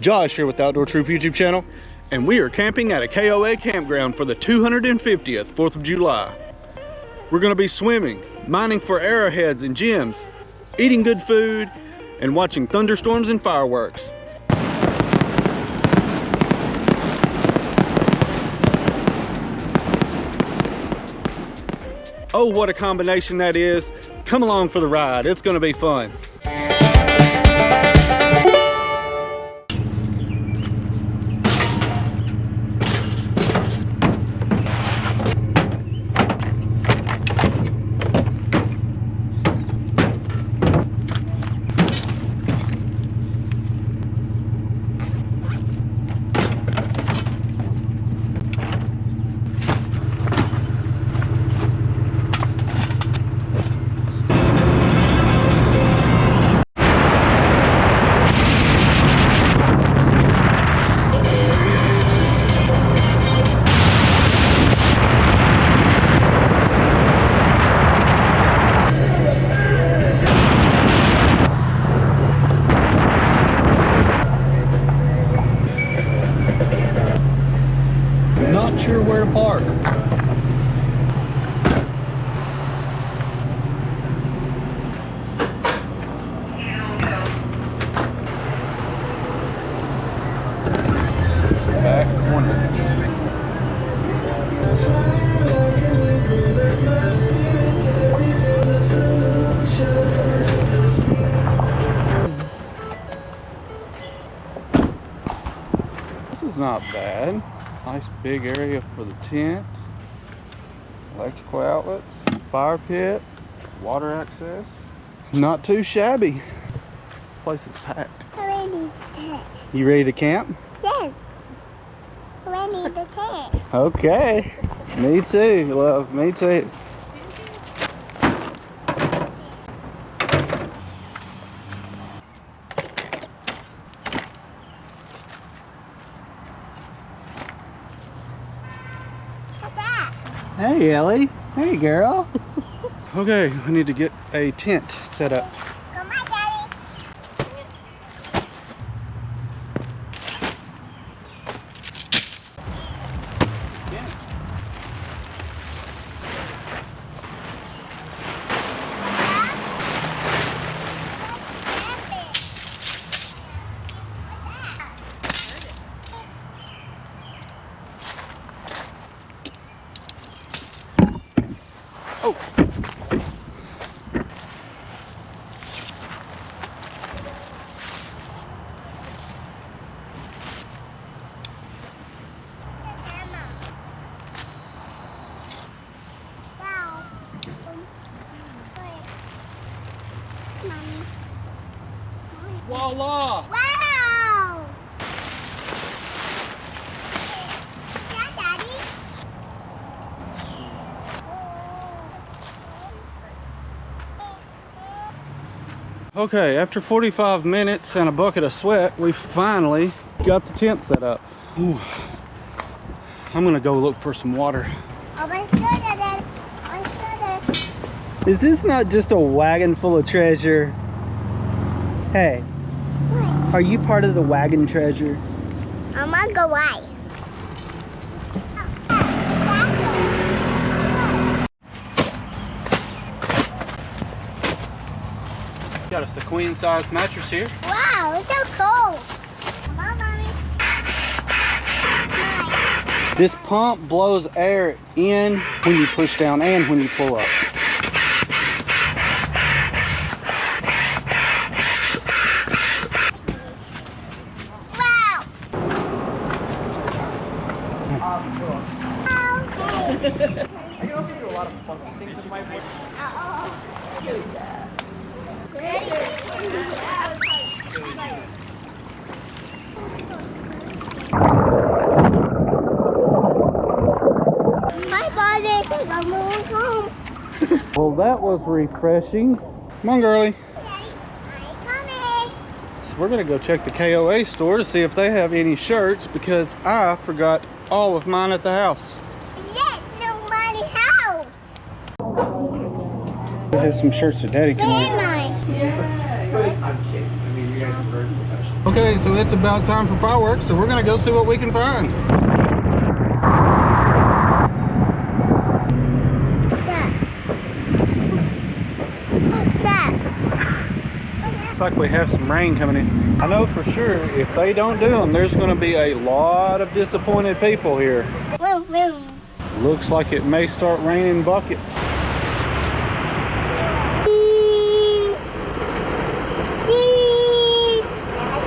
Josh here with the Outdoor Troop YouTube channel, and we are camping at a KOA campground for the 250th 4th of July. We're going to be swimming, mining for arrowheads and gems, eating good food, and watching thunderstorms and fireworks. Oh, what a combination that is. Come along for the ride. It's going to be fun. Not sure where to park. Back corner. This is not bad. Nice big area for the tent, electrical outlets, fire pit, water access. Not too shabby. This place is packed. You ready to camp? Yes. Ready to camp. Okay. Me too, love. Me too. Hey, Ellie. Hey, girl. Okay, we need to get a tent set up. Come on, Daddy. Oh. Voila! Wow! Yeah, Daddy. Okay, after 45 minutes and a bucket of sweat, we finally got the tent set up. Ooh. I'm gonna go look for some water. Oh, my God, Daddy. My God. Is this not just a wagon full of treasure? Hey, What? are you part of the wagon treasure? I'm gonna go away. Got us a queen size mattress here. Wow, it's so cool. Come on, Mommy. Nice. This pump blows air in when you push down and when you pull up. Wow. I can also do a lot of funky things with my voice. My body is a move home. Well, that was refreshing. Come on, girlie. Daddy, I'm coming. So we're gonna go check the KOA store to see if they have any shirts because I forgot all of mine at the house. Yes, nobody's house. They have some shirts that Daddy can Where's wear. mine? I'm kidding. I mean, you guys are very professional. Okay, so it's about time for fireworks, so we're gonna go see what we can find. Looks like we have some rain coming in. I know for sure if they don't do them, there's gonna be a lot of disappointed people here. Looks like it may start raining buckets.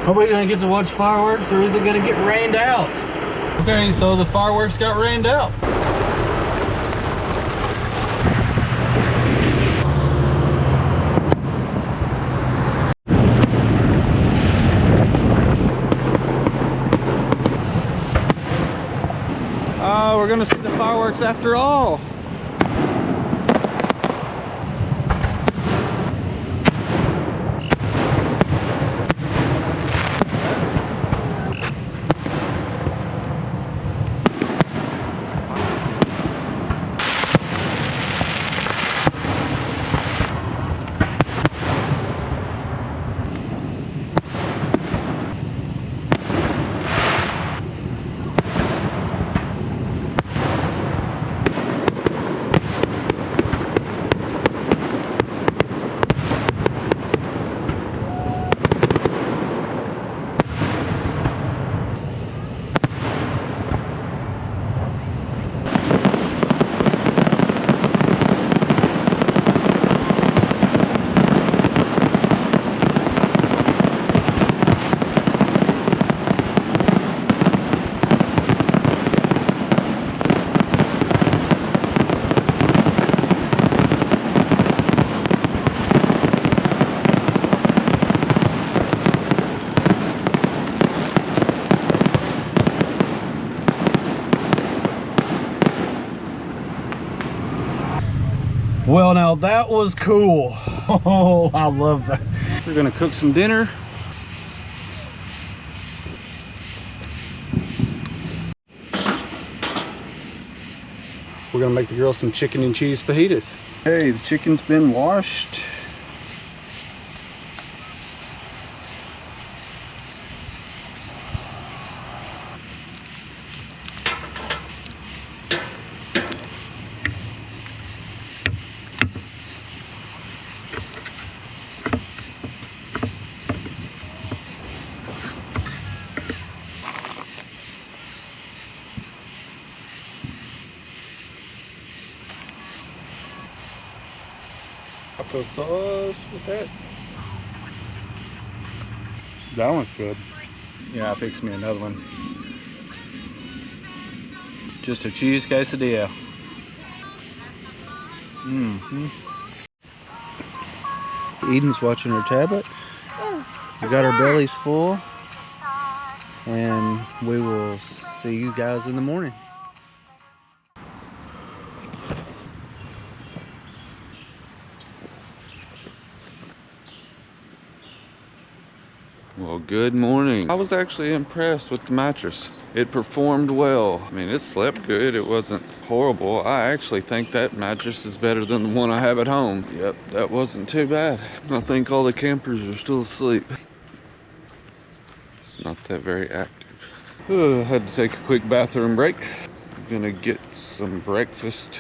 Are we gonna get to watch fireworks or is it gonna get rained out? Okay, so the fireworks got rained out. We're gonna see the fireworks after all. Well, now that was cool. Oh, I love that. We're gonna cook some dinner. We're gonna make the girls some chicken and cheese fajitas. Hey, the chicken's been washed. Taco sauce with that. That one's good. Yeah, I fixed me another one. Just a cheese quesadilla. Eden's watching her tablet. We got our bellies full. And we will see you guys in the morning. Well, good morning. I was actually impressed with the mattress. It performed well. I mean, it slept good. It wasn't horrible. I actually think that mattress is better than the one I have at home. Yep, that wasn't too bad. I think all the campers are still asleep. It's not that very active. I had to take a quick bathroom break. I'm gonna get some breakfast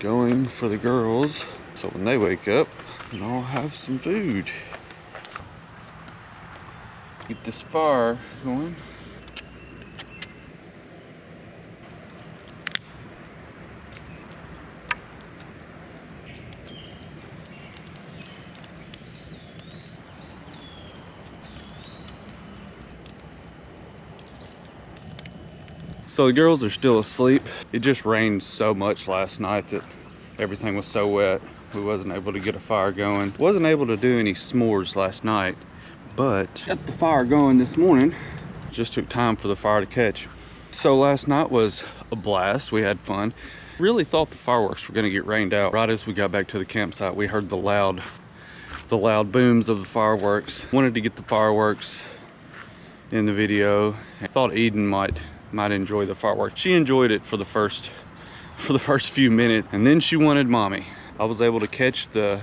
going for the girls. So when they wake up, I'll have some food. Get this fire going. So the girls are still asleep. It just rained so much last night that everything was so wet. We wasn't able to get a fire going. Wasn't able to do any s'mores last night. But got the fire going this morning. Just took time for the fire to catch. So last night was a blast. We had fun. Really thought the fireworks were gonna get rained out. Right as we got back to the campsite, we heard the loud booms of the fireworks. Wanted to get the fireworks in the video. I thought Eden might enjoy the fireworks. She enjoyed it for the first few minutes, and then she wanted mommy. I was able to catch the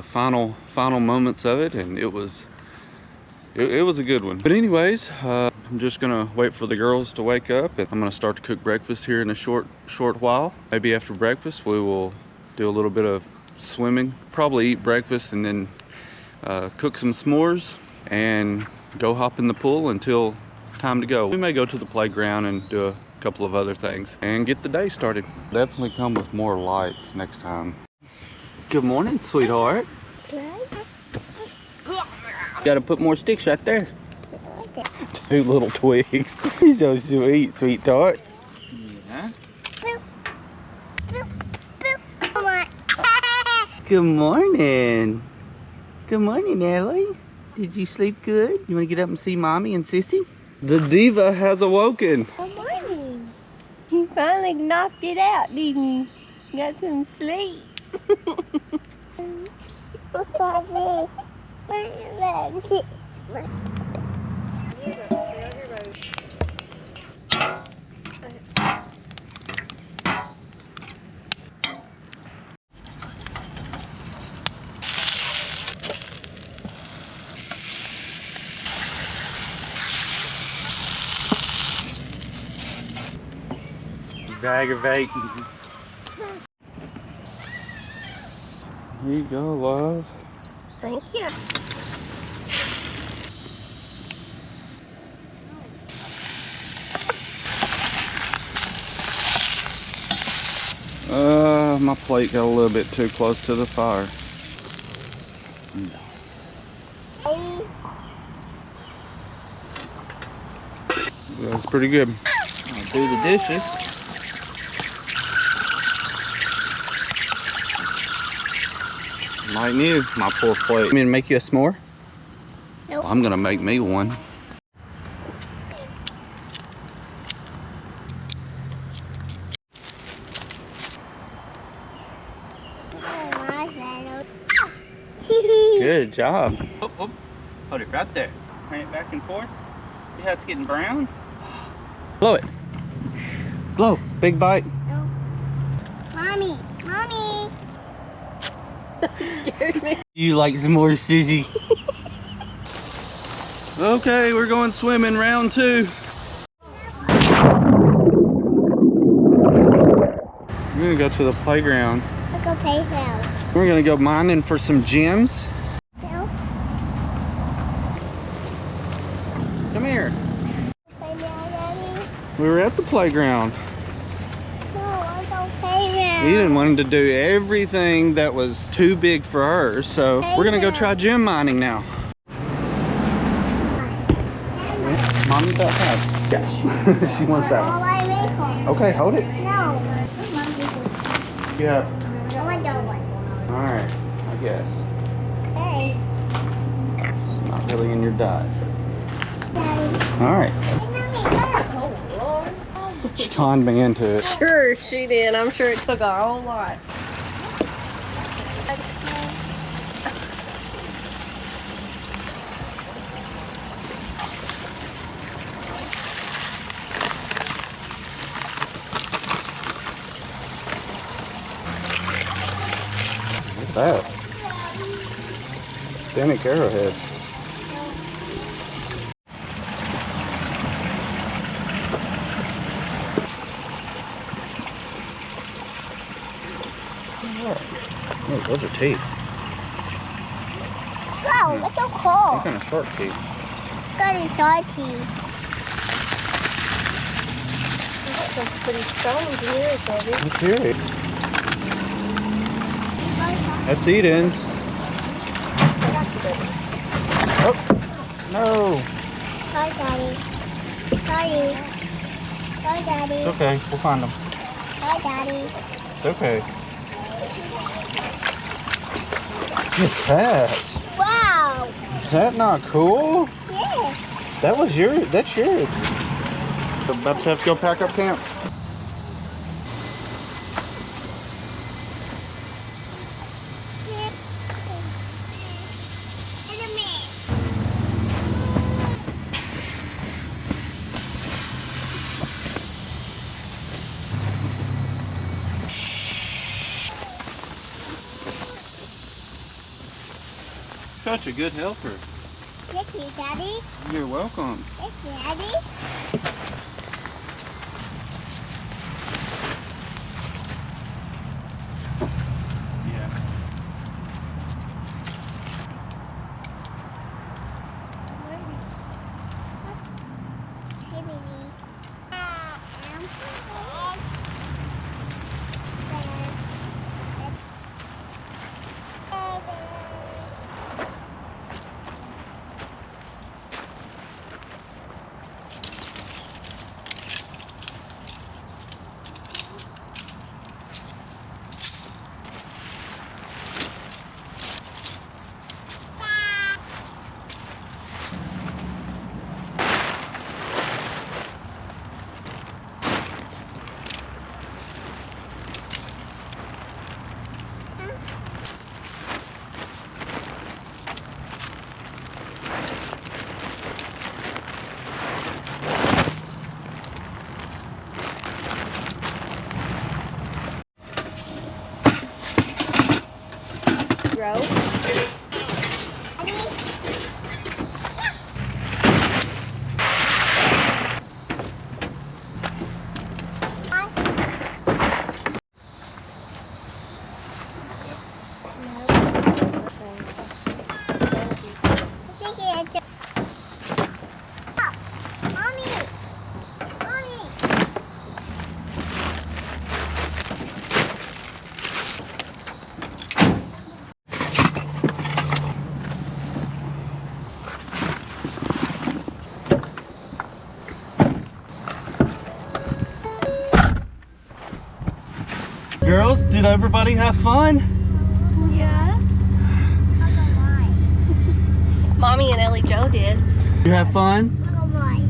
final moments of it, and it was it was a good one. But anyways, I'm just gonna wait for the girls to wake up, and I'm gonna start to cook breakfast here in a short while. Maybe after breakfast we will do a little bit of swimming, probably eat breakfast and then cook some s'mores and go hop in the pool until time to go. We may go to the playground and do a couple of other things and get the day started. Definitely come with more lights next time. Good morning, sweetheart. Gotta put more sticks right there. 2 little twigs. You're so sweet, sweetheart. Yeah. Good morning. Good morning, Ellie. Did you sleep good? You want to get up and see Mommy and Sissy? The diva has awoken. Good morning. You finally knocked it out, didn't you? Got some sleep. Aggravations. Here you go, love. Thank you. My plate got a little bit too close to the fire. That's pretty good. I'll do the dishes. Might need my poor plate. You mean to make you a s'more? Nope. I'm gonna make me one. Good job. Oh, oh. Hold it right there. Turn it back and forth. See how it's getting brown? Blow it. Blow. Big bite. No. Mommy. Mommy. Scared me. You like some more, Susie? Okay, we're going swimming, round 2. We're gonna go to the playground. Look at playground. We're gonna go mining for some gems. No. Come here. Playground, Daddy. We were at the playground. No, I don't playground. Eden wanted to do everything that was too big for her, so we're gonna go try gem mining now. Mommy's outside. Yeah, she wants that Oh, one. I make one. Okay, hold it. No. Yeah. No, I don't want. All right, I guess. Okay. It's not really in your diet. Daddy. All right. Hey, Mommy, look. Oh, Lord. She conned me into it. Sure she did. I'm sure it took a whole lot. Look at that. Authentic arrowheads. Oh, those are teeth. Wow, that's so Some cool. kind of shark teeth. Got these shark teeth. Got some pretty stones here, baby. Let's hear it. That's Eden's. I got you, baby. Oh, no. Sorry, Daddy. Sorry. Sorry, Daddy. It's okay. We'll find them. Sorry, Daddy. It's okay. Look at that. Wow. Is that not cool? Yes. That was yours. That's yours. So about to have to go pack up camp. Such a good helper. Thank you, Daddy. You're welcome. Thank you, Daddy. Yeah. Hey, baby. Grow. Girls, did everybody have fun? Yes. Mommy and Ellie Joe did. You have fun?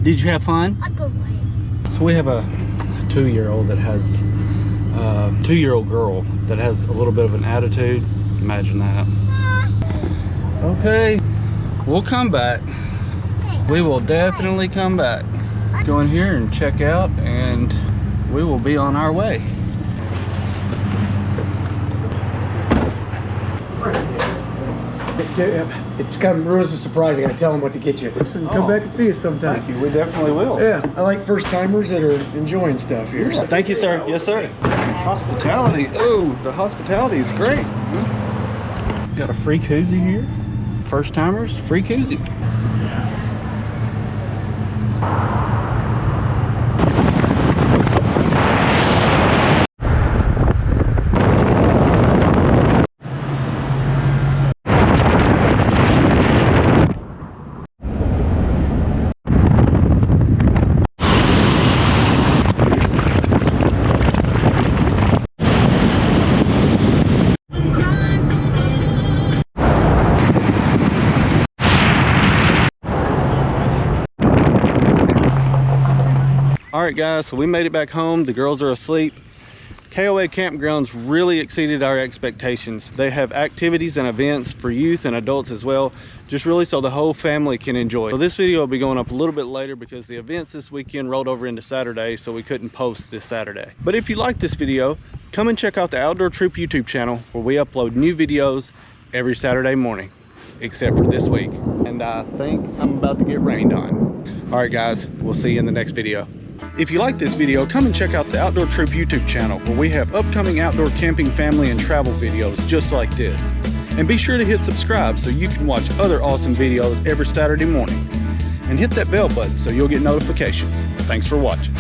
Did you have fun? So we have a 2-year-old that has a 2-year-old girl that has a little bit of an attitude. Imagine that. Okay, we'll come back. We will definitely come back. Go in here and check out, and we will be on our way. It's kind of ruins the surprise. I gotta tell them what to get you. Listen, come back and see us sometime. Thank you, we definitely will. Yeah, I like first timers that are enjoying stuff here. So. Thank you, sir. Yes, sir. Hospitality. Oh, the hospitality is great. Got a free koozie here. First timers, free koozie. All right, guys, so we made it back home. The girls are asleep. KOA campgrounds really exceeded our expectations. They have activities and events for youth and adults as well, just really so the whole family can enjoy. So this video will be going up a little bit later because the events this weekend rolled over into Saturday, so we couldn't post this Saturday. But if you like this video, come and check out the Outdoor Troop YouTube channel where we upload new videos every Saturday morning, except for this week. And I think I'm about to get rained on. All right, guys, we'll see you in the next video. If you like this video, come and check out the Outdoor Troop YouTube channel where we have upcoming outdoor camping, family, and travel videos just like this. And be sure to hit subscribe so you can watch other awesome videos every Saturday morning. And hit that bell button so you'll get notifications. Thanks for watching.